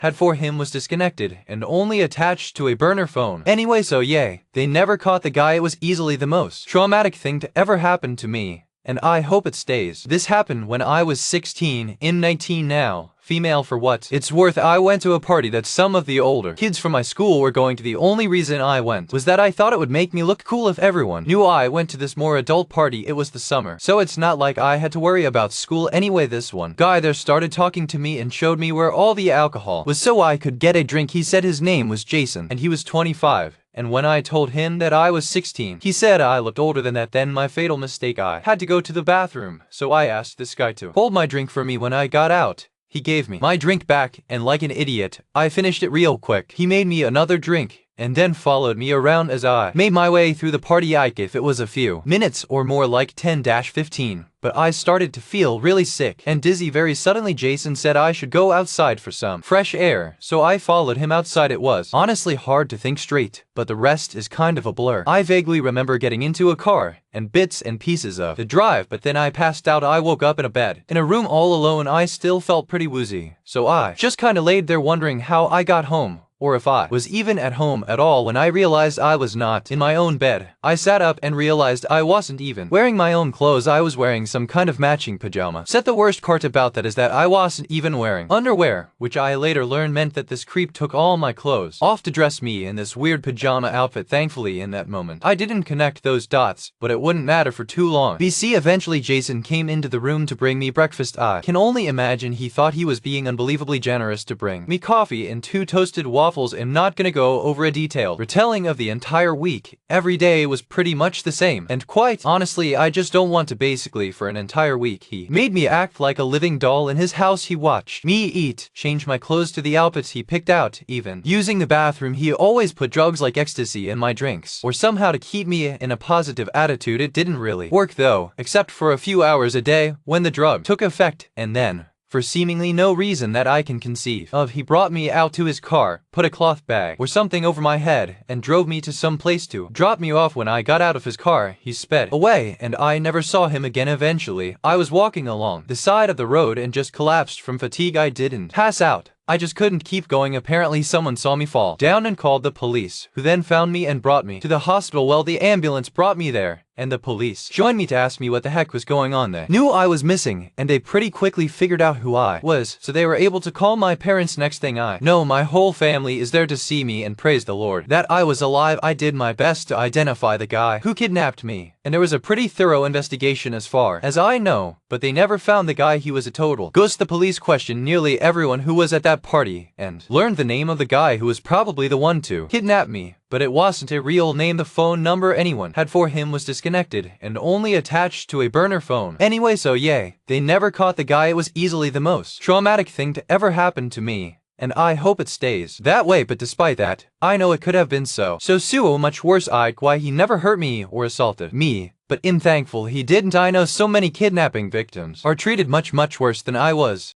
had for him was disconnected and only attached to a burner phone. Anyway, so yay, they never caught the guy. It was easily the most traumatic thing to ever happen to me, and I hope it stays. This happened when I was 16, I'm 19 now. Female for what it's worth. I went to a party that some of the older kids from my school were going to. The only reason I went was that I thought it would make me look cool if everyone knew I went to this more adult party. It was the summer, so it's not like I had to worry about school anyway. This one guy there started talking to me and showed me where all the alcohol was so I could get a drink. He said his name was Jason and he was 25. And when I told him that I was 16, he said I looked older than that. Then my fatal mistake, I had to go to the bathroom, so I asked this guy to hold my drink for me. When I got out, he gave me my drink back, and like an idiot, I finished it real quick. He made me another drink, and then followed me around as I made my way through the party. If it was a few minutes or more, like 10-15, but I started to feel really sick and dizzy very suddenly. Jason said I should go outside for some fresh air, so I followed him outside. It was honestly hard to think straight, but the rest is kind of a blur. I vaguely remember getting into a car and bits and pieces of the drive, but then I passed out. I woke up in a bed in a room all alone. I still felt pretty woozy, so I just kinda laid there wondering how I got home, or if I was even at home at all. When I realized I was not in my own bed, I sat up and realized I wasn't even wearing my own clothes. I was wearing some kind of matching pajama set. The worst part about that is that I wasn't even wearing underwear, which I later learned meant that this creep took all my clothes off to dress me in this weird pajama outfit. Thankfully, in that moment, I didn't connect those dots, but it wouldn't matter for too long. Eventually Jason came into the room to bring me breakfast. I can only imagine he thought he was being unbelievably generous to bring me coffee and 2 toasted waffles. I'm not gonna go over a detailed retelling of the entire week. Every day was pretty much the same, and quite honestly, I just don't want to. Basically, for an entire week, he made me act like a living doll in his house. He watched me eat, change my clothes to the outfits he picked out, even using the bathroom. He always put drugs like ecstasy in my drinks, or somehow to keep me in a positive attitude. It didn't really work though, except for a few hours a day when the drug took effect, and then, for seemingly no reason that I can conceive of, he brought me out to his car, put a cloth bag or something over my head, and drove me to some place to drop me off. When I got out of his car, he sped away, and I never saw him again. Eventually, I was walking along the side of the road and just collapsed from fatigue. I didn't pass out, I just couldn't keep going. Apparently someone saw me fall down and called the police, who then found me and brought me to the hospital. Well, the ambulance brought me there, and the police joined me to ask me what the heck was going on. They knew I was missing, and they pretty quickly figured out who I was, so they were able to call my parents. Next thing I know, my whole family is there to see me and praise the Lord that I was alive. I did my best to identify the guy who kidnapped me, and there was a pretty thorough investigation as far as I know, but they never found the guy. He was a total ghost. The police questioned nearly everyone who was at that party and learned the name of the guy who was probably the one to kidnap me, but it wasn't a real name. The phone number anyone had for him was disconnected and only attached to a burner phone. Anyway, so yay, they never caught the guy. It was easily the most traumatic thing to ever happen to me, and I hope it stays that way. But despite that, I know it could have been so much worse. Why he never hurt me or assaulted me, but I'm thankful he didn't. I know so many kidnapping victims are treated much worse than I was.